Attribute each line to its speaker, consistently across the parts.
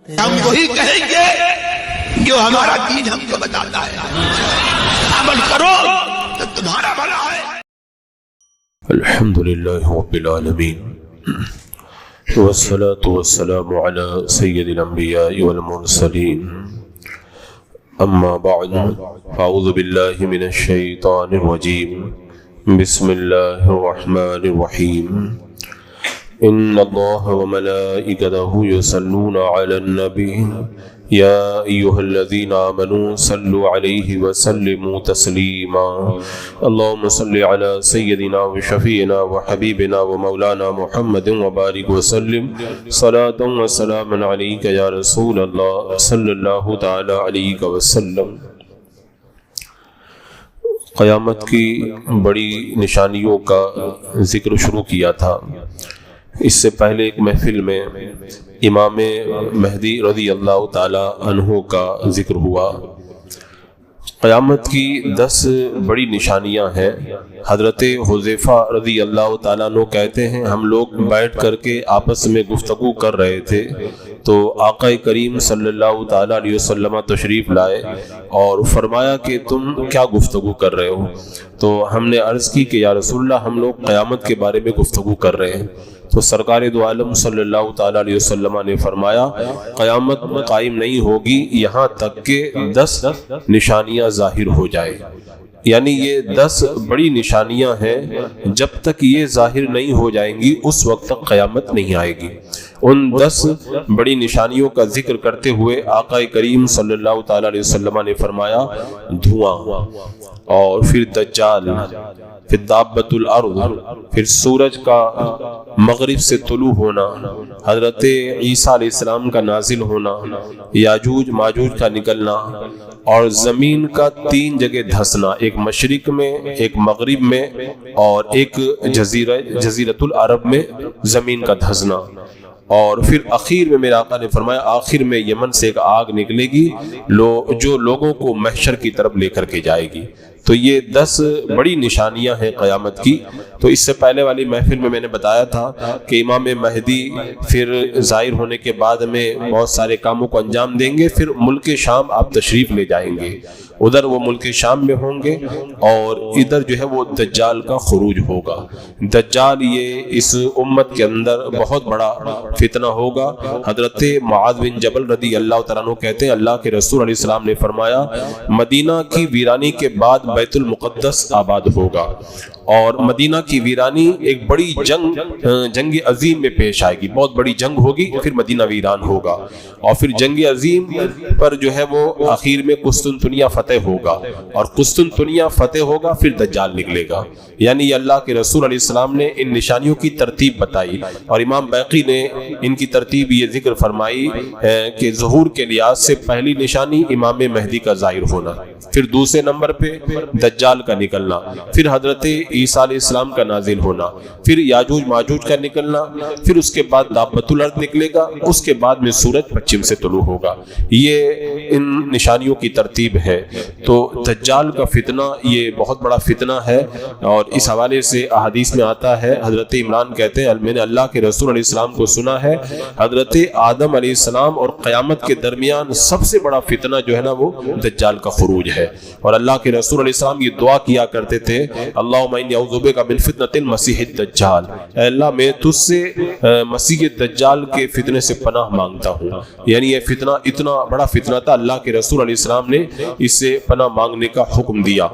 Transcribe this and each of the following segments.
Speaker 1: ہم وہی کہیں گے جو ہمارا دین ہم کو بتاتا ہے، عمل کرو تو تمہارا بھلا ہے۔
Speaker 2: الحمدللہ رب العالمین والصلاة والسلام على سید الانبیاء والمرسلین، اما بعد فاعوذ باللہ من الشیطان الرجیم، بسم اللہ الرحمن الرحیم، ان اللہ وملائکتہ یصلون علی النبی یا ایہا الذین آمنوا صلوا علیہ وسلموا تسلیما، اللہم صل علی سیدنا وشفیعنا وحبیبنا ومولانا محمد وبارک وسلم صلاۃ وسلام علیک یا رسول اللہ صلی اللہ تعالی علیہ وسلم۔ قیامت کی بڑی نشانیوں کا ذکر شروع کیا تھا۔ اس سے پہلے ایک محفل میں امام مہدی رضی اللہ تعالی عنہ کا ذکر ہوا۔ قیامت کی 10 بڑی نشانیاں ہیں۔ حضرت حذیفہ رضی اللہ تعالیٰ عنہ کہتے ہیں ہم لوگ بیٹھ کر کے آپس میں گفتگو کر رہے تھے تو آقا کریم صلی اللہ تعالیٰ علیہ وسلم تشریف لائے اور فرمایا کہ تم کیا گفتگو کر رہے ہو؟ تو ہم نے عرض کی کہ یا رسول اللہ ہم لوگ قیامت کے بارے میں گفتگو کر رہے ہیں۔ تو سرکار دو عالم صلی اللہ تعالیٰ علیہ وسلم نے فرمایا قیامت قائم نہیں ہوگی یہاں تک کہ 10 نشانیاں ظاہر ہو جائے، یعنی یہ 10 بڑی نشانیاں ہیں، جب تک یہ ظاہر نہیں ہو جائیں گی اس وقت تک قیامت نہیں آئے گی۔ ان 10 بڑی نشانیوں کا ذکر کرتے ہوئے آقا کریم صلی اللہ تعالیٰ علیہ وسلم نے فرمایا دھواں، اور پھر دجال، پھر دابۃ الارض، پھر سورج کا مغرب سے طلوع ہونا، حضرت عیسیٰ علیہ السلام کا نازل ہونا، یاجوج ماجوج کا نکلنا، اور زمین کا 3 جگہ دھسنا، ایک مشرق میں، ایک مغرب میں، اور ایک جزیرۃ العرب میں زمین کا دھسنا۔ اور پھر اخیر میں میرے آقا نے فرمایا آخر میں یمن سے ایک آگ نکلے گی جو لوگوں کو محشر کی طرف لے کر کے جائے گی۔ تو یہ 10 بڑی نشانیاں ہیں قیامت کی۔ تو اس سے پہلے والی محفل میں نے بتایا تھا کہ امام مہدی پھر ظاہر ہونے کے بعد میں بہت سارے کاموں کو انجام دیں گے، پھر ملک شام آپ تشریف لے جائیں گے، ادھر وہ ملک شام میں ہوں گے، اور ادھر جو ہے وہ دجال کا خروج ہوگا۔ دجال یہ اس امت کے اندر بہت بڑا فتنہ ہوگا۔ حضرت معاذ بن جبل رضی اللہ تعالیٰ عنہ کہتے ہیں اللہ کے رسول علیہ السلام نے فرمایا مدینہ کی ویرانی کے بعد بیت المقدس آباد ہوگا، اور مدینہ کی ویرانی ایک بڑی جنگ عظیم میں پیش آئے گی، بہت بڑی جنگ ہوگی، پھر مدینہ ویران ہوگا، اور پھر جنگ عظیم پر جو ہے وہ آخر میں قسطنطنیہ فتح ہوگا، اور قسطنطنیہ فتح ہوگا پھر دجال نکلے گا۔ یعنی یہ اللہ کے رسول علیہ السلام نے ان نشانیوں کی ترتیب بتائی، اور امام بیقی نے ان کی ترتیب یہ ذکر فرمائی کہ ظہور کے لحاظ سے پہلی نشانی امام مہدی کا ظاہر ہونا، پھر دوسرے نمبر پہ دجال کا نکلنا، پھر حضرت عیسیٰ علیہ السلام کا نازل ہونا، پھر یاجوج ماجوج کا نکلنا، پھر اس کے بعد دابۃ الارض نکلے گا، اس کے بعد میں سورج پچھم سے طلوع ہوگا۔ یہ ان نشانیوں کی ترتیب ہے۔ تو دجال کا فتنہ یہ بہت بڑا فتنہ ہے، اور اس حوالے سے احادیث میں آتا ہے، حضرت عمران کہتے ہیں میں نے اللہ کے رسول علیہ السلام کو سنا ہے حضرت آدم علیہ السلام اور قیامت کے درمیان سب سے بڑا فتنہ جو ہے نا وہ دجال کا خروج ہے۔ اور اللہ کے رسول علیہ السلام یہ دعا کیا کرتے تھے اللہم انی اعوذ بک من فتنۃ المسیح الدجال، اے اللہ میں تجھ سے مسیح دجال کے فتنے سے پناہ مانگتا ہوں۔ یعنی یہ فتنہ اتنا بڑا فتنہ تھا، اللہ کے رسول علیہ السلام نے اس سے پناہ مانگنے کا حکم دیا۔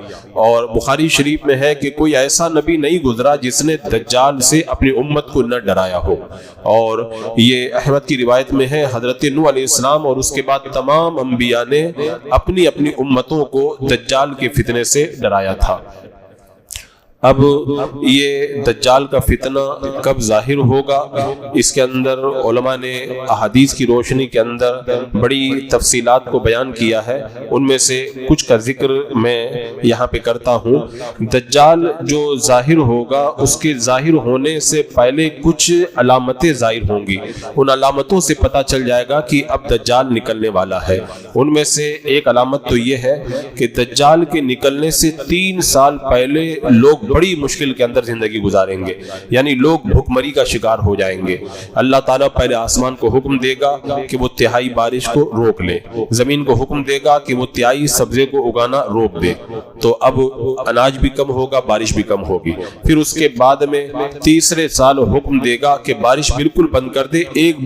Speaker 2: اور بخاری شریف میں ہے کہ کوئی ایسا نبی نہیں گزرا جس نے دجال سے اپنی امت کو نہ ڈرایا ہو، اور یہ احمد کی روایت میں ہے حضرت نوح علیہ السلام اور اس کے بعد تمام انبیاء نے اپنی اپنی امتوں کو دجال کے فتنے سے ڈرایا تھا۔ اب یہ دجال کا فتنہ کب ظاہر ہوگا، اس کے اندر علماء نے احادیث کی روشنی کے اندر بڑی تفصیلات کو بیان کیا ہے، ان میں سے کچھ کا ذکر میں یہاں پہ کرتا ہوں۔ دجال جو ظاہر ہوگا اس کے ظاہر ہونے سے پہلے کچھ علامتیں ظاہر ہوں گی، ان علامتوں سے پتہ چل جائے گا کہ اب دجال نکلنے والا ہے۔ ان میں سے ایک علامت تو یہ ہے کہ دجال کے نکلنے سے 3 سال پہلے لوگ بڑی مشکل کے اندر زندگی گزاریں گے، یعنی لوگ بھوک مری کا شکار ہو جائیں گے۔ اللہ تعالیٰ پہلے آسمان کو حکم دے گا کہ وہ تہائی بارش کو روک لے، زمین کو حکم دے گا کہ وہ تہائی سبزے کو اگانا روک دے، تو اب اناج بھی کم ہوگا، بارش بھی کم ہوگی۔ پھر اس کے بعد میں تیسرے سال حکم دے گا کہ بارش بالکل بند کر دے، ایک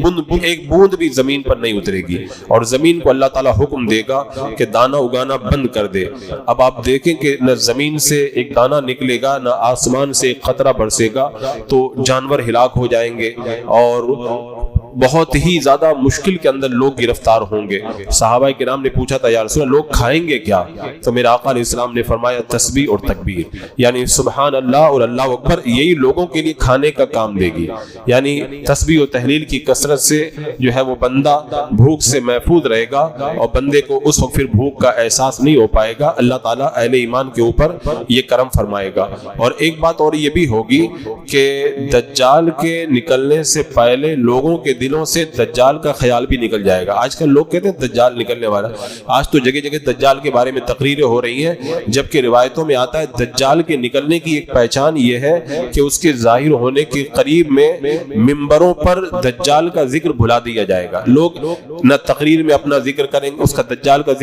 Speaker 2: بوند بھی زمین پر نہیں اترے گی، اور زمین کو اللہ تعالیٰ حکم دے گا کہ دانہ اگانا بند کر دے۔ اب آپ دیکھیں کہ نہ زمین سے ایک دانہ نکلے گا، نہ آسمان سے ایک قطرہ برسے گا، تو جانور ہلاک ہو جائیں گے اور بہت ہی زیادہ مشکل کے اندر لوگ گرفتار ہوں گے۔ صحابہ کرام نے پوچھا تھا یا رسول اللہ لوگ کھائیں گے کیا؟ تو میرے آقا علیہ السلام نے فرمایا تسبیح اور تکبیر، یعنی سبحان اللہ اور اللہ اکبر، یہی لوگوں کے لیے کھانے کا کام دے گی۔ یعنی تسبیح و تحلیل کی کثرت سے جو ہے وہ بندہ بھوک سے محفوظ رہے گا، اور بندے کو اس وقت پھر بھوک کا احساس نہیں ہو پائے گا۔ اللہ تعالیٰ اہل ایمان کے اوپر یہ کرم فرمائے گا۔ اور ایک بات اور یہ بھی ہوگی کہ دجال کے نکلنے سے پہلے لوگوں کے دلوں سے دجال کا خیال بھی نکل جائے گا۔ آج کل لوگ کہتے ہیں دجال نکلنے والا، آج تو جگہ جگہ دجال کے بارے میں تقریریں ہو رہی ہیں، جبکہ روایتوں میں آتا ہے دجال کے نکلنے کی ایک پہچان یہ ہے کہ اس کے ظاہر ہونے کے قریب میں منبروں پر دجال کا ذکر بھلا دیا جائے گا۔ لوگ نہ تقریر میں اپنا ذکر کریں گے، اس کا دجال کا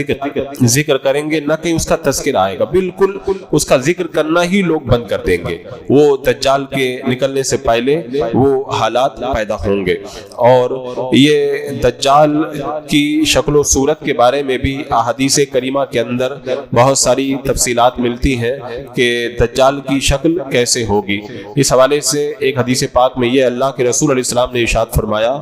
Speaker 2: ذکر کریں گے، نہ کہیں اس کا تذکر آئے گا، بالکل اس کا ذکر کرنا ہی لوگ بند کر دیں گے۔ وہ دجال کے نکلنے سے پہلے وہ حالات پیدا ہوں گے۔ اور یہ دجال کی شکل و صورت کے بارے میں بھی احادیث کریمہ کے اندر بہت ساری تفصیلات ملتی ہیں کہ دجال کی شکل کیسے ہوگی۔ اس حوالے سے ایک حدیث پاک میں یہ اللہ کے رسول علیہ السلام نے ارشاد فرمایا،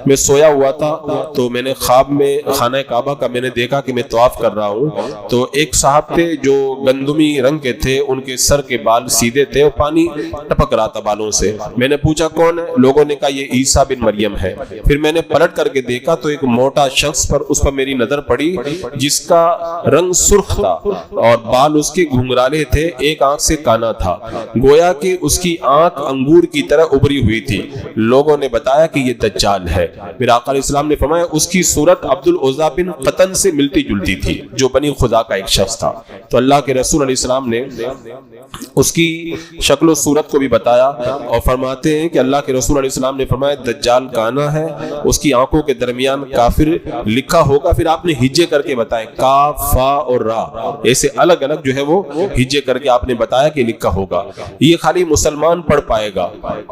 Speaker 2: میں سویا ہوا تھا تو میں نے خواب میں خانہ کعبہ کا میں نے دیکھا کہ میں طواف کر رہا ہوں، تو ایک صاحب تھے جو گندمی رنگ کے تھے، ان کے سر کے بال سیدھے تھے اور پانی ٹپک رہا تھا بالوں سے۔ میں نے پوچھا کون ہے؟ لوگوں نے کہا یہ عیسیٰ بن مریم ہے۔ پھر میں نے پلٹ کر کے دیکھا تو ایک موٹا شخص پر اس پر میری نظر پڑی جس کا رنگ سرخ تھا اور بال اس کے گھنگرالے تھے، ایک آنکھ سے کانا تھا، گویا کہ اس کی آنکھ انگور کی طرح ابری ہوئی تھی۔ لوگوں نے بتایا کہ یہ دجال ہے۔ میرے آقا علیہ السلام نے فرمایا اس کی صورت عبد العزیٰ بن قطن سے ملتی جلتی تھی، جو بنی خزاع کا ایک شخص تھا۔ تو اللہ کے رسول علیہ السلام نے اس کی شکل و صورت کو بھی بتایا، اور فرماتے ہیں کہ اللہ کے رسول علیہ السلام نے فرمایا دجال کانا ہے، اس کی آنکھوں کے درمیان کافر لکھا ہوگا۔ پھر آپ نے ہجے کر کے بتائے، کاف فا اور را، ایسے الگ الگ جو ہے وہ ہجے کر کے آپ نے بتایا کہ لکھا ہوگا۔ یہ خالی مسلمان پڑھ پائے گا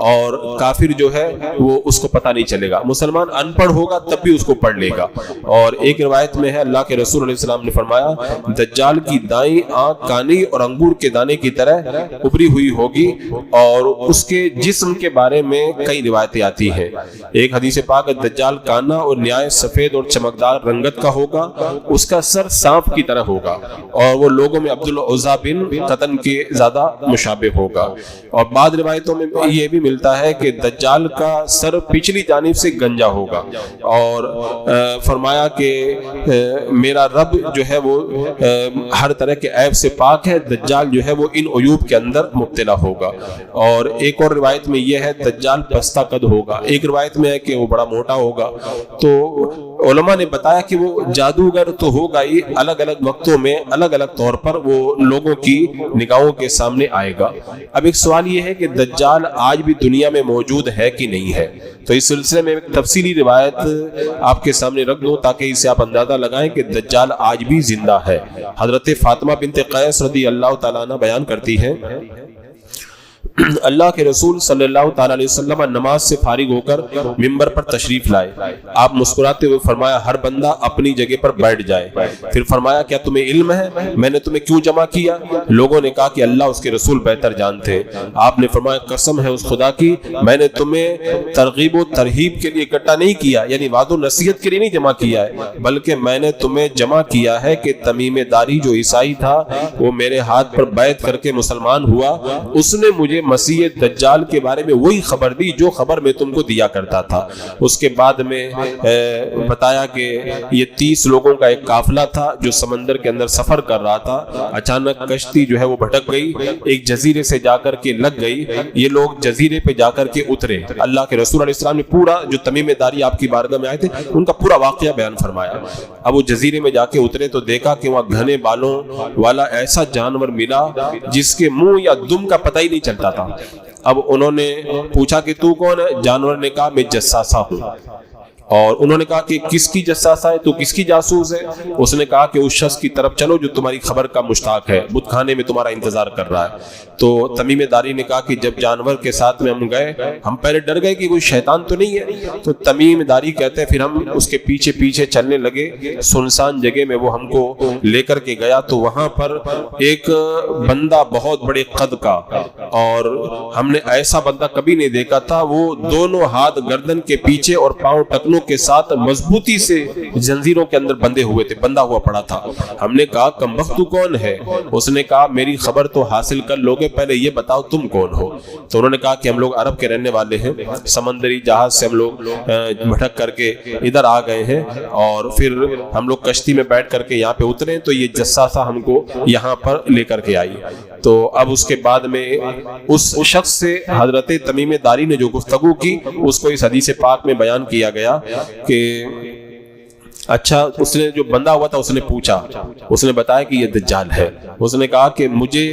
Speaker 2: اور کافر جو ہے وہ اس کو پتہ نہیں چلے گا۔ مسلمان ان پڑھ ہوگا تب بھی اس کو پڑھ لے گا۔ اور ایک روایت میں ہے اللہ کے رسول علیہ السلام نے فرمایا دجال کی دائیں آنکھ کانی اور انگور کے دانے کی طرح ابری ہوئی ہوگی، اور اس کے جسم کے بارے میں کئی روایتیں آتی ہیں۔ ایک حدیث پاک دجال کانا اور نہایت سفید اور چمکدار رنگت کا ہوگا، اس کا سر سانپ کی طرح ہوگا، اور وہ لوگوں میں عبد العزیٰ بن قطن کے زیادہ مشابہ ہوگا۔ اور بعض روایتوں میں یہ بھی ملتا ہے کہ دجال کا سر پچھلی جانب سے گنجا ہوگا، اور فرمایا کہ میرا رب جو ہے وہ ہر طرح کے عیب سے پاک ہے، دجال جو ہے وہ ان عیوب کے اندر مبتلا ہوگا۔ اور ایک اور روایت میں یہ ہے دجال پستہ قد ہوگا، ایک روایت میں ہے کہ وہ بڑا موٹا ہوگا۔ تو علماء نے بتایا کہ وہ جادوگر تو ہوگا ہی، الگ الگ وقتوں میں الگ الگ طور پر وہ لوگوں کی نگاہوں کے سامنے آئے گا۔ اب ایک سوال یہ ہے کہ دجال آج بھی دنیا میں موجود ہے کہ نہیں ہے؟ تو اس سلسلے میں ایک تفصیلی روایت آپ کے سامنے رکھ دوں تاکہ اسے آپ اندازہ لگائیں کہ دجال آج بھی زندہ ہے۔ حضرت فاطمہ بنت قیس رضی اللہ تعالیٰ عنہ بیان کرتی ہیں اللہ کے رسول صلی اللہ تعالیٰ علیہ وسلم نماز سے فارغ ہو کر منبر پر تشریف لائے۔ آپ مسکراتے ہوئے فرمایا ہر بندہ اپنی جگہ پر بیٹھ جائے۔ پھر فرمایا کیا تمہیں علم ہے میں نے تمہیں کیوں جمع کیا؟ لوگوں نے کہا کہ اللہ اس کے رسول بہتر جانتے ہیں۔ آپ نے فرمایا قسم ہے اس خدا کی میں نے تمہیں ترغیب و ترہیب کے لیے اکٹھا نہیں کیا، یعنی وعد و نصیحت کے لیے نہیں جمع کیا ہے، بلکہ میں نے تمہیں جمع کیا ہے کہ تمیم داری جو عیسائی تھا وہ میرے ہاتھ پر بیعت کر کے مسلمان ہوا، اس نے مجھے مسیح دجال کے بارے میں وہی خبر دی جو خبر میں تم کو دیا کرتا تھا۔ اس کے بعد میں بتایا کہ یہ 30 لوگوں کا ایک قافلہ تھا جو سمندر کے اندر سفر کر رہا تھا، اچانک کشتی جو ہے وہ بھٹک گئی، ایک جزیرے سے جا کر کے لگ گئی، یہ لوگ جزیرے پہ جا کر کے اترے۔ اللہ کے رسول علیہ السلام نے پورا جو تمیم داری آپ کی بارگاہ میں آئے تھے ان کا پورا واقعہ بیان فرمایا۔ اب وہ جزیرے میں جا کے اترے تو دیکھا کہ وہاں گھنے بالوں والا ایسا جانور ملا جس کے منہ یا دم کا پتہ ہی نہیں چلتا تھا۔ اب انہوں نے پوچھا کہ تو کون ہے؟ جانور نے کہا میں جساسہ ہوں۔ اور انہوں نے کہا کہ کس کی جساسہ ہے؟ تو کس کی جاسوس ہے؟ اس نے کہا کہ اس شخص کی طرف چلو جو تمہاری خبر کا مشتاق ہے، بت خانے میں تمہارا انتظار کر رہا ہے۔ تو تمیم داری نے کہا کہ جب جانور کے ساتھ میں ہم گئے، ہم پہلے ڈر گئے کہ کوئی شیطان تو نہیں ہے۔ تو تمیم داری کہتے ہیں پھر ہم اس کے پیچھے پیچھے چلنے لگے، سنسان جگہ میں وہ ہم کو لے کر کے گیا تو وہاں پر ایک بندہ بہت بڑے قد کا، اور ہم نے ایسا بندہ کبھی نہیں دیکھا تھا، وہ دونوں ہاتھ گردن کے پیچھے اور پاؤں ٹکنوں کے ساتھ مضبوطی سے زنجیروں کے اندر بندھے ہوئے تھے، بندھا ہوا پڑا تھا۔ ہم نے کہا کمبخت تو کون ہے؟ اس نے کہا میری خبر تو حاصل کر لوگے، پہلے یہ بتاؤ تم کون ہو؟ تو انہوں نے کہا کہ ہم لوگ عرب کے رہنے والے ہیں، سمندری جہاز سے ہم لوگ بھٹک کر کے ادھر آ گئے ہیں، اور پھر ہم لوگ کشتی میں بیٹھ کر کے یہاں پہ اترے تو یہ جساسہ ہم کو یہاں پر لے کر کے آئی۔ تو اب اس کے بعد میں اس شخص سے حضرت تمیم داری نے جو گفتگو کی اس کو اس حدیث پاک میں بیان کیا گیا کہ اچھا، اس نے جو بندہ ہوا تھا اس نے پوچھا، اس نے بتایا کہ یہ دجال ہے۔ اس نے کہا کہ مجھے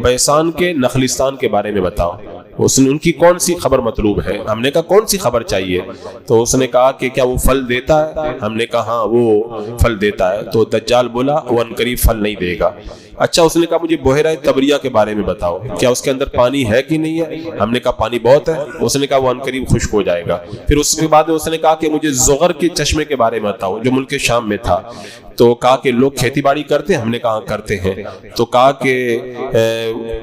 Speaker 2: بیسان کے نخلستان کے بارے میں بتاؤ۔ اس نے ان کی کون سی خبر مطلوب ہے؟ ہم نے کہا کون سی خبر چاہیے؟ تو اس نے کہا کہ کیا وہ پھل دیتا ہے؟ ہم نے کہا ہاں وہ پھل دیتا ہے۔ تو دجال بولا وہ عنقریب پھل نہیں دے گا۔ اچھا، اس نے کہا مجھے بحیرہ تبریہ کے بارے میں بتاؤ، کیا اس کے اندر پانی ہے کہ نہیں ہے؟ ہم نے کہا پانی بہت ہے۔ اس نے کہا وہ عنقریب خشک ہو جائے گا۔ پھر اس کے بعد اس نے کہا کہ مجھے زغر کے چشمے کے بارے میں بتاؤ جو ملک شام میں تھا۔ تو کہا کہ لوگ کھیتی باڑی کرتے ہیں؟ ہم نے کہا کرتے ہیں۔ تو کہا کہ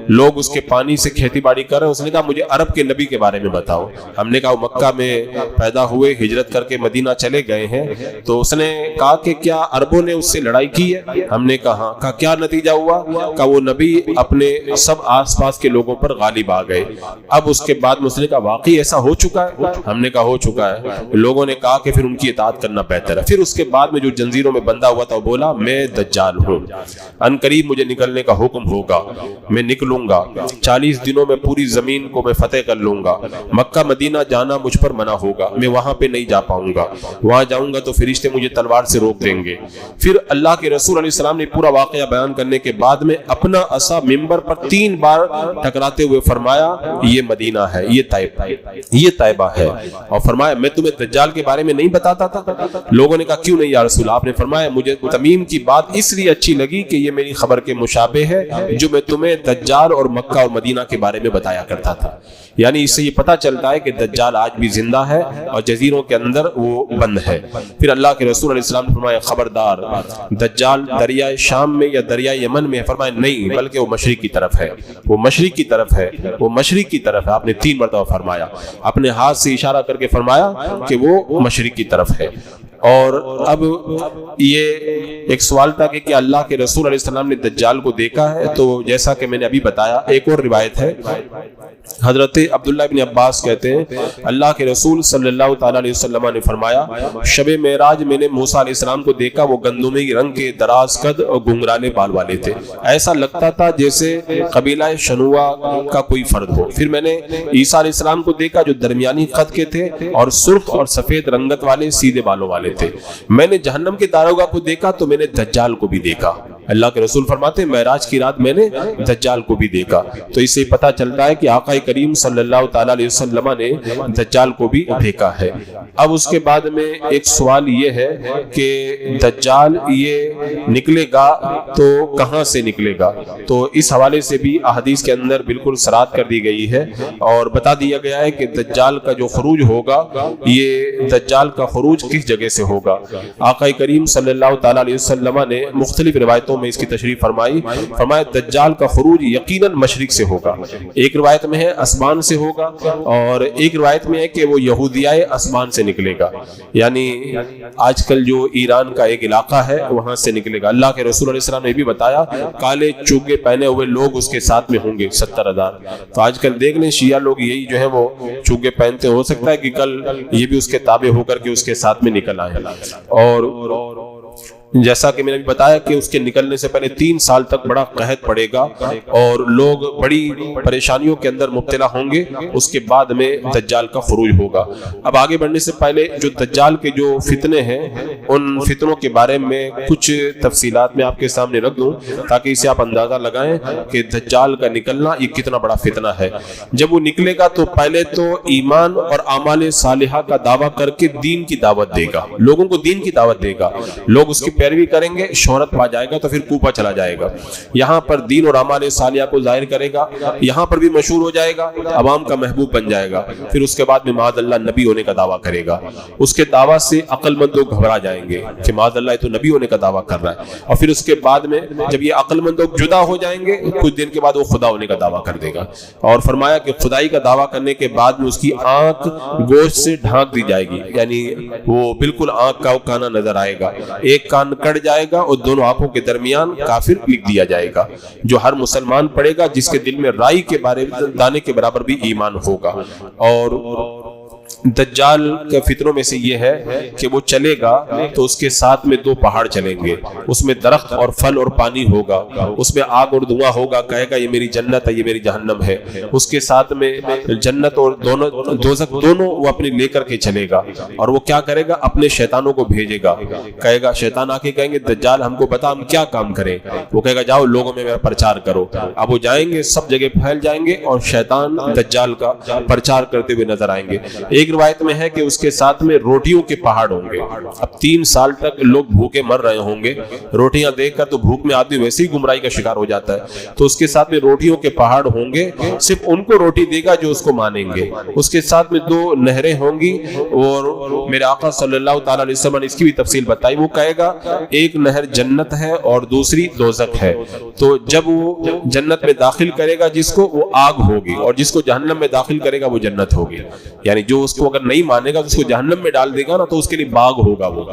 Speaker 2: لوگ اس کے پانی سے کھیتی باڑی کر رہے ہیں؟ اس نے کہا مجھے عرب کے نبی کے بارے میں بتاؤ۔ ہم نے کہا وہ مکہ میں پیدا ہوئے، ہجرت کر کے مدینہ چلے گئے ہیں۔ تو اس نے کہا کہ کیا عربوں نے اس سے لڑائی کی ہے؟ ہم نے کہا ہاں۔ کہا کیا نتیجہ ہوا؟ کہ وہ نبی اپنے سب آس پاس کے لوگوں پر غالب آ گئے۔ اب اس کے بعد اس نے کہا واقعی ایسا ہو چکا ہے؟ ہم نے کہا ہو چکا ہے۔ لوگوں نے کہا کہ پھر ان کی اطاعت کرنا بہتر ہے۔ پھر اس کے بعد میں جو جنزیروں میں بندہ ہوا تھا وہ بولا میں دجال ہوں، ان قریب مجھے نکلنے کا حکم ہوگا، میں نکلوں گا، 40 دنوں میں پوری زمین کو میں فتح کر لوں گا، مکہ مدینہ جانا مجھ پر منع ہوگا، میں وہاں پہ نہیں جا پاؤں گا، وہاں جاؤں گا تو فرشتے مجھے تلوار سے روک دیں گے۔ پھر اللہ کے رسول علیہ السلام نے پورا واقعہ بیان کرنے کے بعد میں اپنا عصا منبر پر 3 بار ٹکراتے ہوئے فرمایا یہ مدینہ ہے، یہ طیبہ ہے، اور فرمایا میں تمہیں دجال کے بارے میں نہیں بتاتا تھا؟ لوگوں نے کہا کیوں نہیں یا رسول؟ آپ نے فرمایا مجھے تمیم کی بات اس لیے اچھی لگی کہ یہ میری خبر کے مشابہ ہے جو میں تمہیں دجال اور مکہ اور مدینہ کے بارے میں بتایا کرتا تھا۔ یعنی اس سے یہ پتہ چلتا ہے کہ دجال آج بھی زندہ ہے اور جزیروں کے اندر وہ بند ہے۔ پھر اللہ کے رسول علیہ السلام نے فرمایا خبردار، دجال دریائے شام میں یا دریائے یمن میں ہے؟ فرمایا نہیں، بلکہ وہ مشرق کی طرف ہے، وہ مشرق کی طرف ہے، وہ مشرق کی طرف ہے۔ آپ نے 3 مرتبہ فرمایا، اپنے ہاتھ سے اشارہ کر کے فرمایا کہ وہ مشرق کی طرف ہے۔ اور اب یہ ایک سوال تھا کہ کیا اللہ کے رسول علیہ السلام نے دجال کو دیکھا ہے؟ تو جیسا کہ میں نے ابھی بتایا، ایک اور روایت ہے، حضرت عبداللہ بن عباس کہتے ہیں اللہ کے رسول صلی اللہ تعالیٰ علیہ وسلم نے فرمایا شب معراج میں نے موسیٰ علیہ السلام کو دیکھا، وہ گندمی رنگ کے دراز قد اور گھنگرانے بال والے تھے، ایسا لگتا تھا جیسے قبیلہ شنوا کا کوئی فرد ہو۔ پھر میں نے عیسیٰ علیہ السلام کو دیکھا جو درمیانی قد کے تھے اور سرخ اور سفید رنگت والے سیدھے بالوں والے تھے۔ میں نے جہنم کے داروغہ کو دیکھا تو میں نے دجال کو بھی دیکھا۔ اللہ کے رسول فرماتے ہیں معراج کی رات میں نے دجال کو بھی دیکھا۔ تو اس سے پتہ چلتا ہے کہ آقا کریم صلی اللہ تعالیٰ علیہ وسلم نے دجال کو بھی دیکھا ہے۔ اب اس کے بعد میں ایک سوال یہ ہے کہ دجال یہ نکلے گا تو کہاں سے نکلے گا؟ تو اس حوالے سے بھی احادیث کے اندر بالکل صراحت کر دی گئی ہے اور بتا دیا گیا ہے کہ دجال کا جو خروج ہوگا، یہ دجال کا خروج کس جگہ سے ہوگا۔ آقا کریم صلی اللہ تعالیٰ علیہ وسلم نے مختلف روایتوں راتوں میں اس کی تشریح فرمائی. فرمایا دجال کا خروج یقیناً مشرق سے ہوگا. ایک روایت میں ہے اسمان سے ہوگا, اور ایک روایت میں ہے کہ وہ یہودیائے اسمان سے نکلے گا, یعنی آج کل جو ایران کا ایک علاقہ ہے وہاں سے نکلے گا. اللہ کے رسول علیہ السلام نے بھی بتایا کالے چوگے پہنے ہوئے لوگ اس کے ساتھ میں ہوں گے 70,000. تو آج کل دیکھ لیں شیعہ لوگ یہی جو ہے وہ چوگے پہنتے, ہو سکتا ہے کہ کل یہ بھی اس کے تابع ہو کر کے اس کے ساتھ میں نکل آئے. اور جیسا کہ میں نے بھی بتایا کہ اس کے نکلنے سے پہلے 3 سال تک بڑا قحط پڑے گا اور لوگ بڑی پریشانیوں کے اندر مبتلا ہوں گے. اس کے بعد میں دجال کا خروج ہوگا. اب آگے بڑھنے سے پہلے جو دجال کے جو فتنے ہیں ان فتنوں کے بارے میں کچھ تفصیلات میں آپ کے سامنے رکھ دوں تاکہ اسے آپ اندازہ لگائیں کہ دجال کا نکلنا یہ کتنا بڑا فتنہ ہے. جب وہ نکلے گا تو پہلے تو ایمان اور اعمال صالحہ کا دعویٰ کر کے دین کی دعوت دے گا, لوگوں کو دین کی دعوت دے گا. لوگ اس کی پیروی کریں گے, شہرت پا جائے گا تو پھر کوفہ چلا جائے گا. یہاں پر دین اور اعمال صالحہ کو ظاہر کرے گا, یہاں پر بھی مشہور ہو جائے گا, عوام کا محبوب بن جائے گا. پھر اس کے بعد میں معاذ اللہ نبی ہونے کا دعویٰ کرے گا. اس کے دعویٰ سے عقل مند لوگ گھبرا جائیں گے کہ معاذ اللہ تو نبی ہونے کا دعویٰ کر رہا ہے. اور پھر اس کے بعد میں جب یہ عقل مند لوگ جدا ہو جائیں گے کچھ دن کے بعد وہ خدا ہونے کا دعویٰ کر دے گا. اور فرمایا کہ خدائی کا دعویٰ کرنے کے بعد میں اس کی آنکھ گوشت سے ڈھانک دی جائے گی, یعنی وہ بالکل آنکھ کا کانا نظر آئے گا, ایک کان کٹ جائے گا اور دونوں آنکھوں کے درمیان کافر لکھ دیا جائے گا, جو ہر مسلمان پڑھے گا جس کے دل میں رائی کے بارے دانے کے برابر بھی ایمان ہوگا. اور دجال کے فتنوں میں سے یہ ہے کہ وہ چلے گا تو اس کے ساتھ میں 2 پہاڑ چلیں گے, اس میں درخت اور پھل اور پانی ہوگا, اس میں آگ اور دھواں ہوگا, کہے گا یہ میری جنت ہے یہ میری جہنم ہے. اس کے ساتھ میں جنت اور دوزخ دونوں وہ اپنے لے کر کے چلے گا. اور وہ کیا کرے گا, اپنے شیطانوں کو بھیجے گا, کہے گا شیطان آ کے کہیں گے دجال ہم کو بتا ہم کیا کام کریں. وہ کہے گا جاؤ لوگوں میں میرا پرچار کرو. اب وہ جائیں گے, سب جگہ پھیل جائیں گے اور شیطان دجال کا پرچار کرتے ہوئے نظر آئیں گے. ایک روایت میں ہے کہ اس کے ساتھ میں روٹیوں کے پہاڑ ہوں گے. اب 3 سال تک لوگ بھوکے مر رہے ہوں گے, روٹیاں دیکھ کر تو بھوک میں آدمی ویسے ہی گمراہی کا شکار ہو جاتا ہے. تو اس کے ساتھ میں روٹیوں کے پہاڑ ہوں گے, صرف ان کو روٹی دے گا جو اس کو مانیں گے. اس کے ساتھ میں 2 نہریں ہوں گی, اور میرے آقا صلی اللہ تعالی علیہ وسلم نے اس کی بھی تفصیل بتائی. وہ کہے گا ایک نہر جنت ہے اور دوسری دوزخ ہے. تو جب وہ جنت میں داخل کرے گا جس کو وہ آگ ہوگی, اور جس کو جہنم میں داخل کرے گا وہ جنت ہوگی. یعنی جو اس کو اگر نہیں مانے گا تو اس کو جہنم میں ڈال دے گا نا, تو اس کے لیے باغ ہوگا وہ.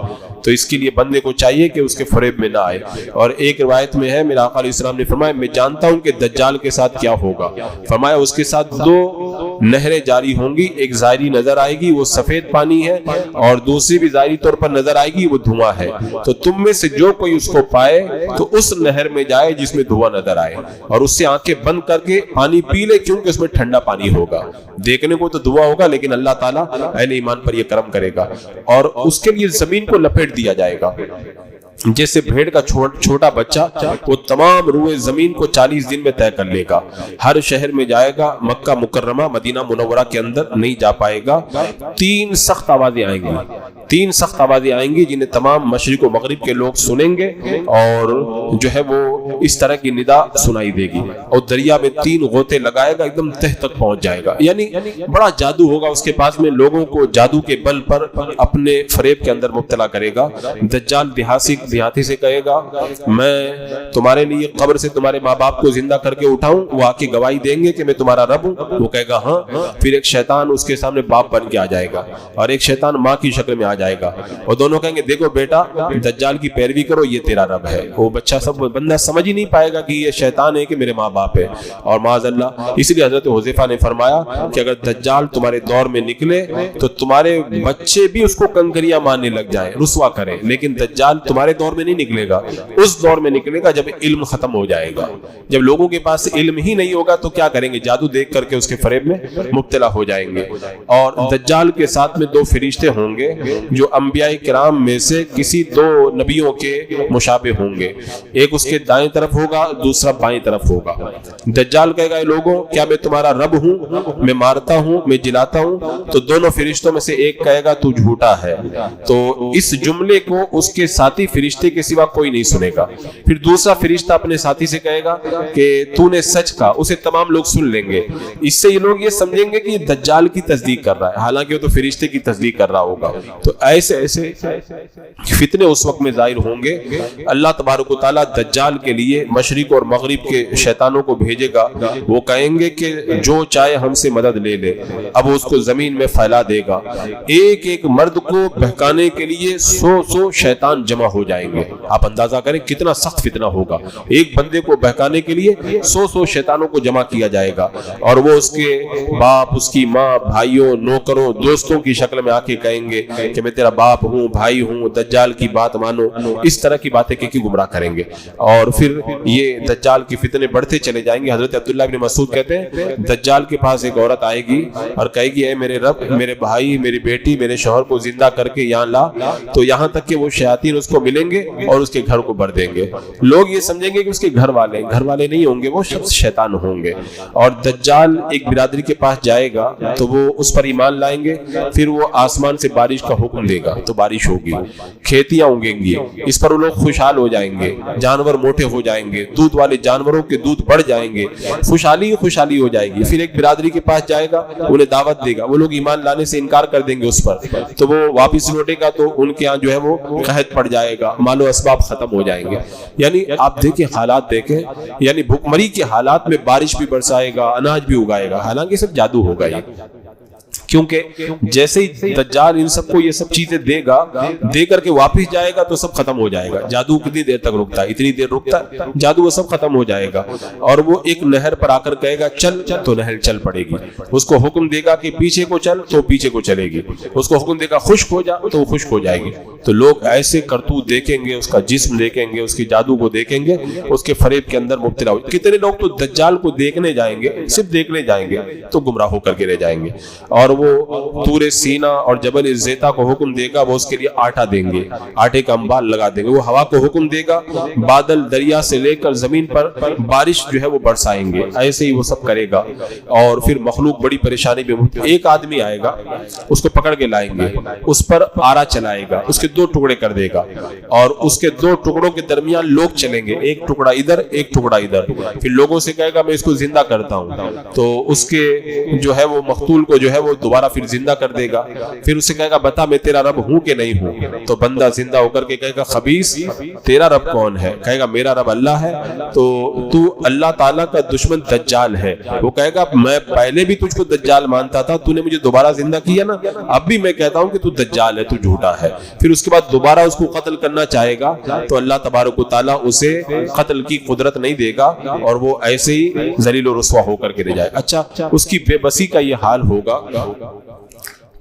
Speaker 2: تو اس کے لیے بندے کو چاہیے کہ اس کے فریب میں نہ آئے. اور ایک روایت میں ہے میرا آقا علیہ السلام نے فرمایا میں جانتا ہوں کہ دجال کے ساتھ کیا ہوگا. فرمایا اس کے ساتھ 2 نہریں جاری ہوں گی, ایک ظاہری نظر آئے گی وہ سفید پانی ہے, اور دوسری بھی ظاہری طور پر نظر آئے گی وہ دھواں ہے. تو تم میں سے جو کوئی اس کو پائے تو اس نہر میں جائے جس میں دھواں نظر آئے, اور اس سے آنکھیں بند کر کے پانی پی لے, کیونکہ اس میں ٹھنڈا پانی ہوگا. دیکھنے کو تو دھواں ہوگا لیکن اللہ تعالیٰ اہل ایمان پر یہ کرم کرے گا, اور اس کے لیے زمین کو لپیٹ دیا جائے گا. جیسے بھیڑ کا چھوٹا بچہ وہ تمام روئے زمین کو 40 دن میں طے کر لے گا. ہر شہر میں جائے گا, مکہ مکرمہ مدینہ منورہ کے اندر نہیں جا پائے گا. 3 سخت آوازیں آئیں گی, 3 سخت آوازیں آئیں گی جنہیں تمام مشرق و مغرب کے لوگ سنیں گے, اور جو ہے وہ اس طرح کی ندا سنائی دے گی. اور دریا میں 3 غوطے لگائے گا, ایک دم تہ تک پہنچ جائے گا. یعنی بڑا جادو ہوگا اس کے پاس میں, لوگوں کو جادو کے بل پر اپنے فریب کے اندر مبتلا کرے گا. دجال دیہاتی سے کہے گا میں تمہارے لیے قبر سے تمہارے ماں باپ کو زندہ کر کے اٹھاؤں, وہ آ کے گواہی دیں گے کہ میں تمہارا رب ہوں. وہ کہے گا ہاں. پھر ایک شیطان اس کے سامنے باپ بن کے آ جائے گا, اور ایک شیطان ماں کی شکل میں آ جائے گا, اور دونوں کہیں گے دیکھو بیٹا دجال کی پیروی کرو, یہ تیرا رب ہے. وہ بچہ سب بندہ سمجھ ہی نہیں پائے گا کہ یہ شیطان ہے کہ میرے ماں باپ ہے. اور معاذ اللہ, اس لیے حضرت حذیفہ نے فرمایا کہ اگر دجال تمہارے دور میں نکلے تو تمہارے بچے بھی اس کو کنکریاں ماننے لگ جائیں, رسوا کریں, لیکن دجال تمہارے دور میں نہیں نکلے گا, اس دور میں نکلے گا جب علم ختم ہو جائے گا. جب لوگوں کے پاس علم ہی نہیں ہوگا تو کیا کریں گے, جادو دیکھ کر کے اس کے فریب میں مبتلا ہو جائیں گے. اور دجال کے ساتھ میں 2 فرشتے ہوں گے جو انبیاء کرام میں سے کسی 2 نبیوں کے مشابہ ہوں گے. ایک اس کے دائیں طرف ہوگا, دوسرا بائیں طرف ہوگا. دجال کہے گا اے لوگوں کیا میں تمہارا رب ہوں, میں مارتا ہوں, میں جلاتا ہوں. تو دونوں فرشتوں میں سے ایک کہے گا تو جھوٹا ہے. تو اس جملے کو اس کے ساتھی فرشتے فرشتے کے سوا کوئی نہیں سنے گا. پھر دوسرا فرشتہ اپنے ساتھی سے کہے گا کہ تو نے سچ کہا, اسے تمام لوگ سن لیں گے. اس سے یہ لوگ یہ سمجھیں گے کہ یہ دجال کی تصدیق کر رہا ہے, حالانکہ وہ تو فرشتے کی تصدیق کر رہا ہوگا. تو ایسے ایسے فتنے اس وقت میں ظاہر ہوں گے. اللہ تبارک و تعالیٰ دجال کے لیے مشرق اور مغرب کے شیطانوں کو بھیجے گا. وہ کہیں گے کہ جو چاہے ہم سے مدد لے لے. اب اس کو زمین میں پھیلا دے گا. ایک ایک مرد کو بہکانے کے لیے 100 شیطان جمع ہو جائیں گے. آپ اندازہ کریں کتنا سخت فتنہ ہوگا. ایک بندے کو بہکانے کے لیے 100 شیطانوں کو جمع کیا جائے گا, اور وہ اس کے باپ, اس کی ماں, بھائیوں, نوکروں, دوستوں کی شکل میں آ کے کہیں گے کہ میں تیرا باپ ہوں, بھائی ہوں, دجال کی بات مانو. اس طرح کی باتیں کہ گمراہ کریں گے. اور پھر یہ دجال کی فتنے بڑھتے چلے جائیں گے. حضرت عبداللہ بن مسعود کہتے ہیں دجال کے پاس ایک عورت آئے گی اور کہے گی اے میرے رب, میرے بھائی, میری بیٹی, میرے شوہر کو زندہ کر کے یہاں لا. تو یہاں تک کہ وہ شیاطین اس کو ملیں گے اور اس کے گھر کو بھر دیں گے. لوگ یہ سمجھیں گے کہ اس کے گھر والے نہیں ہوں گے, وہ شخص شیطان ہوں گے. اور دجال ایک برادری کے پاس جائے گا تو وہ اس پر ایمان لائیں گے. پھر وہ آسمان سے بارش کا حکم دے گا تو بارش ہوگی, کھیتیاں اگیں گی. اس پر وہ لوگ خوشحال ہو جائیں گے, جانور موٹے ہو جائیں گے, دودھ والے جانوروں کے دودھ بڑھ جائیں گے, خوشحالی ہو جائے گی. پھر ایک برادری کے پاس جائے گا, انہیں دعوت دے گا. وہ لوگ ایمان لانے سے انکار کر دیں گے اس پر, تو وہ واپس لوٹے گا تو ان کے ہاں جو ہے وہ قحط پڑ جائے گا, مال و اسباب ختم ہو جائیں گے. یعنی آپ دیکھیں حالات دیکھیں, یعنی بھوکمری کے حالات میں بارش بھی برسائے گا, اناج بھی اگائے گا. حالانکہ صرف جادو ہوگا یہ, کیونکہ جیسے ہی دجال ان سب کو یہ سب چیزیں دے گا, دے کر کے واپس جائے گا تو سب ختم ہو جائے گا. جادو کتنی دیر تک رکتا ہے, اتنی دیر رکتا ہے, جادو وہ سب ختم ہو جائے گا. اور وہ ایک نہر پر آ کر کہے گا چل, تو نہر چل پڑے گی. اس کو حکم دے گا کہ پیچھے کو چل, تو پیچھے کو چلے گی. اس کو حکم دے گا خشک ہو جا, تو وہ خشک ہو جائے گی. تو لوگ ایسے کرتوت دیکھیں گے, اس کا جسم دیکھیں گے, اس کی جادو کو دیکھیں گے, اس کے فریب کے اندر مبتلا ہو. کتنے لوگ تو دجال کو دیکھنے جائیں گے, صرف دیکھنے جائیں گے, تو گمراہ ہو کر کے رہ جائیں گے. اور وہ طور سینا اور جبل الزیتا کو حکم دے گا, وہ اس کے لیے آٹا دیں گے, آٹے کا انبار لگا دیں گے. وہ ہوا کو حکم دے گا, بادل دریا سے لے کر زمین پر بارش جو ہے وہ برسائیں گے. ایسے ہی وہ سب کرے گا. اور پھر مخلوق بڑی پریشانی میں مبتلا. ایک آدمی آئے گا, اس کو پکڑ کے لائیں گے, اس پر آرا چلائے گا, اس کے 2 ٹکڑے کر دے گا, اور اس کے 2 ٹکڑوں کے درمیان لوگ چلیں گے, ایک ٹکڑا ادھر, ایک ٹکڑا ادھر. پھر لوگوں سے کہے گا میں اس کو زندہ کرتا ہوں, تو اس کے جو ہے وہ مقتول کو جو ہے وہ دوبارہ پھر زندہ کر دے گا. پھر اسے کہے گا بتا میں تیرا رب ہوں کہ نہیں ہوں. تو بندہ زندہ ہو کر کے کہے گا خبیث, تیرا رب کون ہے؟ کہے گا میرا رب اللہ ہے. تو تو اللہ تعالیٰ کا دشمن دجال ہے. وہ کہے گا میں پہلے بھی تجھ کو دجال مانتا تھا, تو نے مجھے دوبارہ زندہ کیا نا, اب بھی میں کہتا ہوں کہ تو دجال ہے, تو جھوٹا ہے. پھر اس کے بعد دوبارہ اس کو قتل کرنا چاہے گا, تو اللہ تبارک و تعالیٰ اسے قتل کی قدرت نہیں دے گا, اور وہ ایسے ہی ذلیل و رسوا ہو کر کے رہ جائے. اچھا, اس کی بے بسی کا یہ حال ہوگا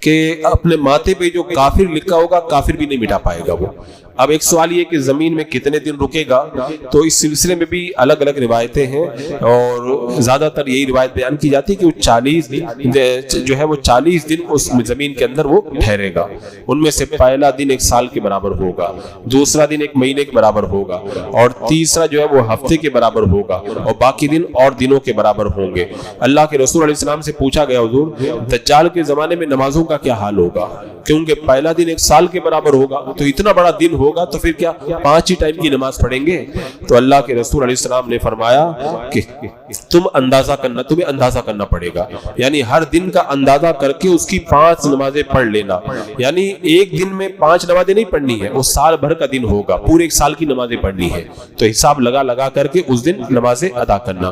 Speaker 2: کہ اپنے ماتھے پہ جو کافر لکھا ہوگا, کافر بھی نہیں مٹا پائے گا وہ. اب ایک سوال یہ کہ زمین میں کتنے دن رکے گا, تو اس سلسلے میں بھی الگ الگ روایتیں ہیں, اور زیادہ تر یہی روایت بیان کی جاتی ہے کہ وہ 40 دن جو ہے وہ 40 دن اس زمین کے اندر وہ ٹھہرے گا. ان میں سے پہلا دن 1 سال کے برابر ہوگا, دوسرا دن 1 مہینے کے برابر ہوگا, اور تیسرا جو ہے وہ ہفتے کے برابر ہوگا, اور باقی دن اور دنوں کے برابر ہوں گے. اللہ کے رسول علیہ السلام سے پوچھا گیا حضور دجال کے زمانے میں نمازوں کا کیا حال ہوگا, کیونکہ پہلا دن 1 سال کے برابر ہوگا, تو اتنا بڑا دن ہوگا تو پھر کیا 5 ہی ٹائم کی نماز پڑھیں گے؟ تو اللہ کے رسول علیہ السلام نے فرمایا کہ تمہیں اندازہ کرنا پڑے گا, یعنی ہر دن کا اندازہ کر کے اس کی 5 نمازیں پڑھ لینا. یعنی ایک دن میں 5 نمازیں نہیں پڑھنی ہے, وہ سال بھر کا دن ہوگا, پورے 1 سال کی نمازیں پڑھنی ہے, تو حساب لگا کر کے اس دن نمازیں ادا کرنا.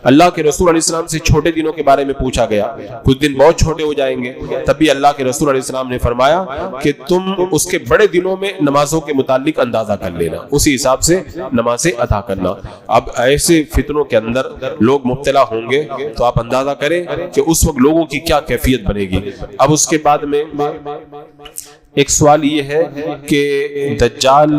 Speaker 2: اللہ کے رسول علیہ السلام سے چھوٹے دنوں کے بارے میں پوچھا گیا, کچھ دن بہت چھوٹے ہو جائیں گے, تب بھی اللہ کے رسول علیہ السلام نے فرمایا کہ تم اس کے بڑے دنوں میں نمازوں کے متعلق اندازہ کر لینا, اسی حساب سے نمازیں ادا کرنا. اب ایسے فتنوں کے اندر لوگ مبتلا ہوں گے, تو آپ اندازہ کریں کہ اس وقت لوگوں کی کیا کیفیت بنے گی. اب اس کے بعد میں ایک سوال یہ ہے کہ دجال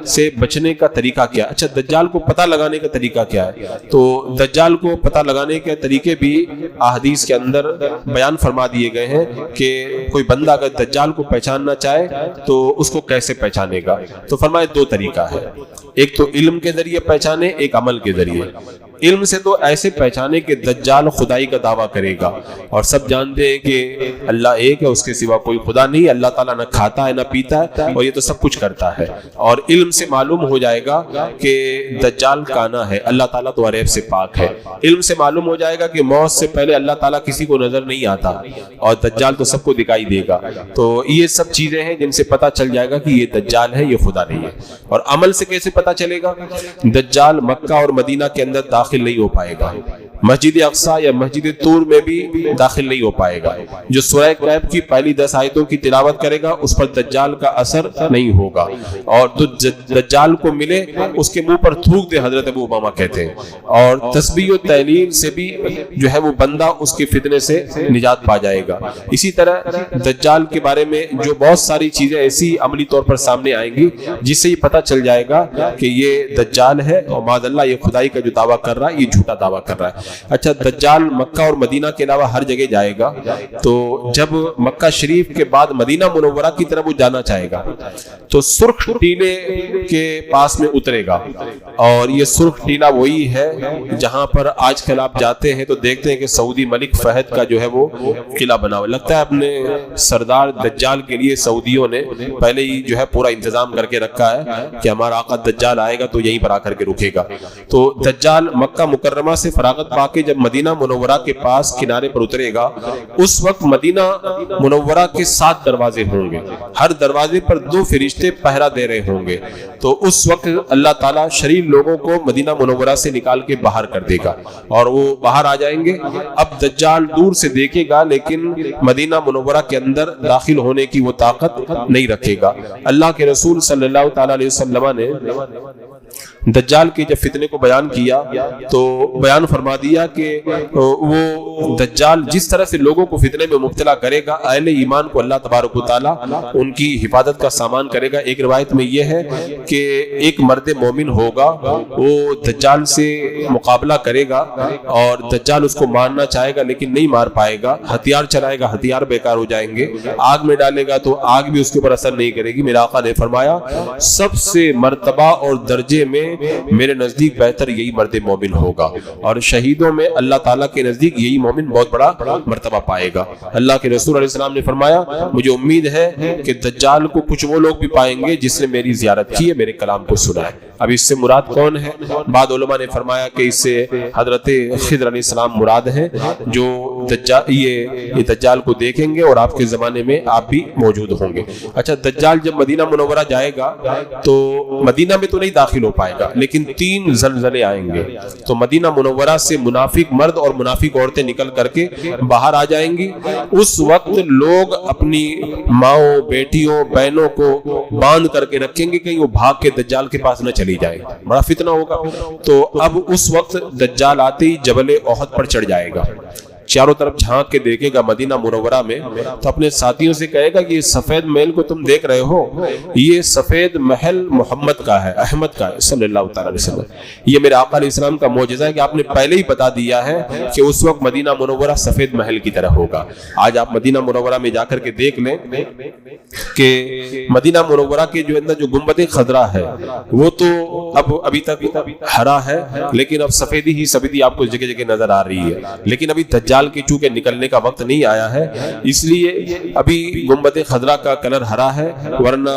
Speaker 2: سے بچنے کا طریقہ کیا. اچھا, دجال کو پتہ لگانے کا طریقہ کیا ہے؟ تو دجال کو پتہ لگانے کے طریقے بھی احادیث کے اندر بیان فرما دیے گئے ہیں کہ کوئی بندہ اگر دجال کو پہچاننا چاہے تو اس کو کیسے پہچانے گا. تو فرمائے 2 طریقہ ہے, ایک تو علم کے ذریعے پہچانے, ایک عمل کے ذریعے. علم سے تو ایسے پہچانے کہ دجال خدائی کا دعویٰ کرے گا، اور سب جانتے ہیں کہ اللہ ایک ہے، اس کے سوا کوئی خدا نہیں، اللہ تعالیٰ نہ کھاتا ہے نہ پیتا ہے، اور یہ تو سب کچھ کرتا ہے۔ اور علم سے معلوم ہو جائے گا کہ دجال کانا ہے، اللہ تعالیٰ تو عیب سے پاک ہے۔ علم سے معلوم ہو جائے گا کہ موت سے پہلے اللہ تعالیٰ کسی کو نظر نہیں آتا، اور دجال تو سب کو دکھائی دے گا۔ تو یہ سب چیزیں ہیں جن سے پتہ چل جائے گا کہ یہ دجال ہے، یہ خدا نہیں ہے۔ اور عمل سے کیسے پتہ چلے گا؟ دجال مکہ اور مدینہ کے اندر داخل نہیں ہو پائے گا، مسجد اقصیٰ یا مسجد طور میں بھی داخل نہیں ہو پائے گا۔ جو سورہ کہف کی پہلی 10 آیتوں کی تلاوت کرے گا اس پر دجال کا اثر نہیں ہوگا، اور تو دجال کو ملے اس کے منہ پر تھوک دے، حضرت ابو امامہ کہتے ہیں۔ اور تسبیح و تہلیل سے بھی جو ہے وہ بندہ اس کے فتنے سے نجات پا جائے گا۔ اسی طرح دجال کے بارے میں جو بہت ساری چیزیں ایسی عملی طور پر سامنے آئیں گی جس سے یہ پتہ چل جائے گا کہ یہ دجال ہے، اور معاذ اللہ یہ خدائی کا جو دعویٰ کر رہا ہے یہ جھوٹا دعویٰ کر رہا ہے۔ اچھا، دجال مکہ اور مدینہ کے علاوہ ہر جگہ جائے گا، تو جب مکہ شریف کے بعد مدینہ منورہ کی طرف وہ جانا چاہے گا تو سرخ ٹیلے کے پاس میں اترے گا، اور یہ سرخ ٹیلا وہی ہے جہاں پر آج کل آپ جاتے ہیں تو دیکھتے ہیں کہ سعودی ملک فہد کا جو ہے وہ قلعہ بنا ہوا لگتا ہے۔ اپنے سردار دجال کے لیے سعودیوں نے پہلے ہی جو ہے پورا انتظام کر کے رکھا ہے کہ ہمارا آقا دجال آئے گا تو یہیں پر آ کر کے رکے گا۔ تو دجال مکہ مکرمہ سے فراغت پا کے جب مدینہ منورہ کے پاس کنارے پر اترے گا، اس وقت مدینہ منورہ کے 7 دروازے ہوں گے، ہر دروازے پر 2 فرشتے پہرا دے رہے ہوں گے۔ تو اس وقت اللہ تعالیٰ شریر لوگوں کو مدینہ منورہ سے نکال کے باہر کر دے گا، اور وہ باہر آ جائیں گے۔ اب دجال دور سے دیکھے گا لیکن مدینہ منورہ کے اندر داخل ہونے کی وہ طاقت نہیں رکھے گا۔ اللہ کے رسول صلی اللہ تعالیٰ علیہ وسلم نے دجال کے جب فتنے کو بیان کیا تو بیان فرما دیا کہ وہ دجال جس طرح سے لوگوں کو فتنے میں مبتلا کرے گا، اہل ایمان کو اللہ تبارک و تعالیٰ ان کی حفاظت کا سامان کرے گا۔ ایک روایت میں یہ ہے کہ ایک مرد مومن ہوگا، وہ دجال سے مقابلہ کرے گا، اور دجال اس کو مارنا چاہے گا لیکن نہیں مار پائے گا، ہتھیار چلائے گا، ہتھیار بیکار ہو جائیں گے، آگ میں ڈالے گا تو آگ بھی اس کے اوپر اثر نہیں کرے گی۔ میرے آقا نے فرمایا سب سے مرتبہ اور درجے میں میرے نزدیک بہتر یہی مرد مومن ہوگا، اور شہیدوں میں اللہ تعالیٰ کے نزدیک یہی مومن بہت بڑا مرتبہ پائے گا۔ اللہ کے رسول علیہ السلام نے فرمایا مجھے امید ہے کہ دجال کو کچھ وہ لوگ بھی پائیں گے جس نے میری زیارت کی ہے، میرے کلام کو سنا ہے۔ اب اس سے مراد کون ہے؟ بعض علماء نے فرمایا کہ اس سے حضرت خضر علیہ السلام مراد ہیں، جو یہ دجال کو دیکھیں گے اور آپ کے زمانے میں آپ بھی موجود ہوں گے۔ اچھا، دجال جب مدینہ منورہ جائے گا تو مدینہ میں تو نہیں داخل ہو پائے گا، لیکن 3 زلزلے آئیں گے، تو مدینہ منورہ سے منافق مرد اور منافق عورتیں نکل کر کے باہر آ جائیں گی۔ اس وقت لوگ اپنی ماؤں، بیٹیوں، بہنوں کو باندھ کر کے رکھیں گے کہیں وہ بھاگ کے دجال کے پاس نہ چلی جائے، بڑا فتنہ ہوگا۔ تو اب اس وقت دجال آتے ہی جبل احد پر چڑھ جائے گا، چاروں طرف جھانک کے دیکھے گا مدینہ منورہ میں، تو اپنے ساتھیوں سے کہے گا کہ یہ سفید محل کو تم دیکھ رہے ہو، یہ سفید محل محمد کا ہے، احمد کا ہے صلی اللہ تعالیٰ علیہ وسلم۔ یہ میرے آقا علیہ السلام کا معجزہ ہے کہ آپ نے پہلے ہی بتا دیا ہے کہ اس وقت مدینہ منورہ سفید محل کی طرح ہوگا۔ آج آپ مدینہ منورہ میں جا کر کے دیکھ لیں کہ مدینہ منورہ کے جو اندر جو گنبد خضرا ہے وہ تو اب ابھی تک ہرا ہے، لیکن اب سفیدی ہی سفیدی آپ کو جگہ جگہ نظر آ رہی ہے، لیکن ابھی دجال کے چونکہ نکلنے کا وقت نہیں آیا ہے اس لیے ابھی گنبد خضرا کا کلر ہرا ہے، ورنہ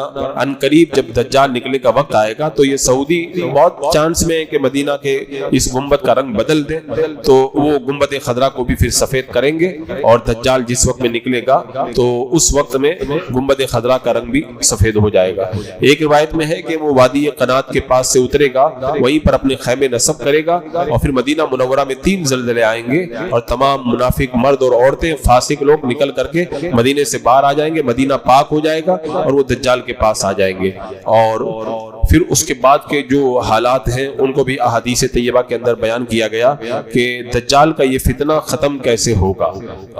Speaker 2: ان قریب جب دجال نکلنے کا وقت آئے گا تو یہ سعودی بہت چانس میں ہے کہ مدینہ کے اس گنبد کا رنگ بدل دے، تو وہ گنبد خضرا کو بھی پھر سفید کریں گے، اور دجال جس وقت میں نکلے گا تو اس وقت میں گنبد خضرا کا رنگ بھی سفید ہو جائے گا۔ ایک روایت میں ہے کہ وہ وادی قنات کے پاس سے اترے گا، وہیں پر اپنے خیمے نصب کرے گا، اور پھر مدینہ منورہ میں 3 زلزلے آئیں گے اور تمام منافق مرد اور عورتیں، فاسق لوگ نکل کر کے مدینے سے باہر آ جائیں گے، مدینہ پاک ہو جائے گا اور وہ دجال کے پاس آ جائیں گے۔ اور پھر اس کے بعد کے جو حالات ہیں ان کو بھی احادیث طیبہ کے اندر بیان کیا گیا کہ دجال کا یہ فتنہ ختم کیسے ہوگا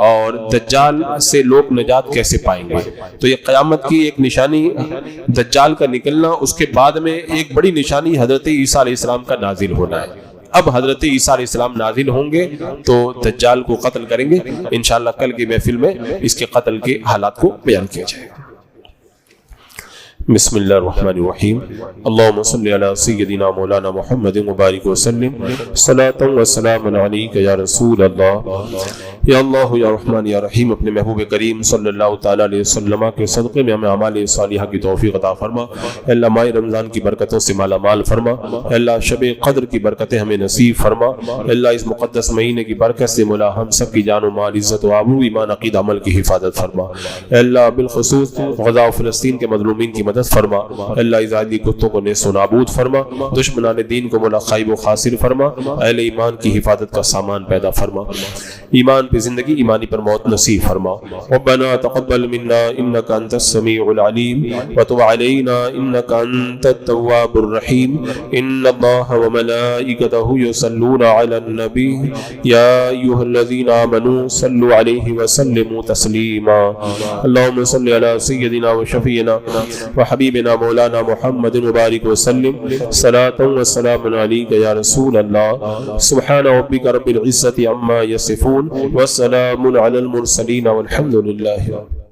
Speaker 2: اور دجال سے لوگ نجات کیسے پائیں گے۔ تو یہ قیامت کی ایک نشانی دجال کا نکلنا، اس کے بعد میں ایک بڑی نشانی حضرت عیسیٰ علیہ السلام کا نازل ہونا ہے۔ اب حضرت عیسیٰ علیہ السلام نازل ہوں گے تو دجال کو قتل کریں گے، انشاءاللہ کل کی محفل میں اس کے قتل کے حالات کو بیان کیا جائے گا۔ بسم اللہ الرحمن الرحیم اللہم صلی علی سیدنا مولانا محمد مبارک وسلم صلاۃ و سلام علیک یا رسول اللہ یا اللہ یا رحمان یا رحیم۔ اپنے محبوب کریم صلی اللہ تعالیٰ علیہ وسلم کے صدقے میں ہمیں اعمال صالحہ کی توفیق عطا فرما۔ اے اللہ ماہ رمضان کی برکتوں سے مالا مال فرما۔ اے اللہ شب قدر کی برکتیں ہمیں نصیب فرما۔ اے اللہ اس مقدس مہینے کی برکت سے مولا ہم سب کی جان و مال، عزت و آبرو، ایمان، عقید، عمل کی حفاظت فرما۔ اے اللہ بالخصوص غزہ و فلسطین کے مظلومین کی مدد فرما۔ اے اللہ اسرائیلی کتوں کو نیست و نابود فرما، دشمنان دین کو مولا خائب و خاسر فرما۔ اہل ایمان کی حفاظت کا سامان پیدا فرما، ایمان پہ زندگی، ایمانی پر موت نصیب فرما۔ ربنا تقبل منا انك انت السميع العليم وتب علينا انك انت التواب الرحيم۔ ان الله وملائكته يصلون على النبي يا ايها الذين امنوا صلوا عليه وسلموا تسليما۔ اللهم صل على سيدنا وشفيعنا وحبيبنا مولانا محمد مبارك وسلم صلاة وسلام عليك يا رسول الله۔ سبحان ربك رب العزة عما يصفون والسلام على المرسلين والحمد لله۔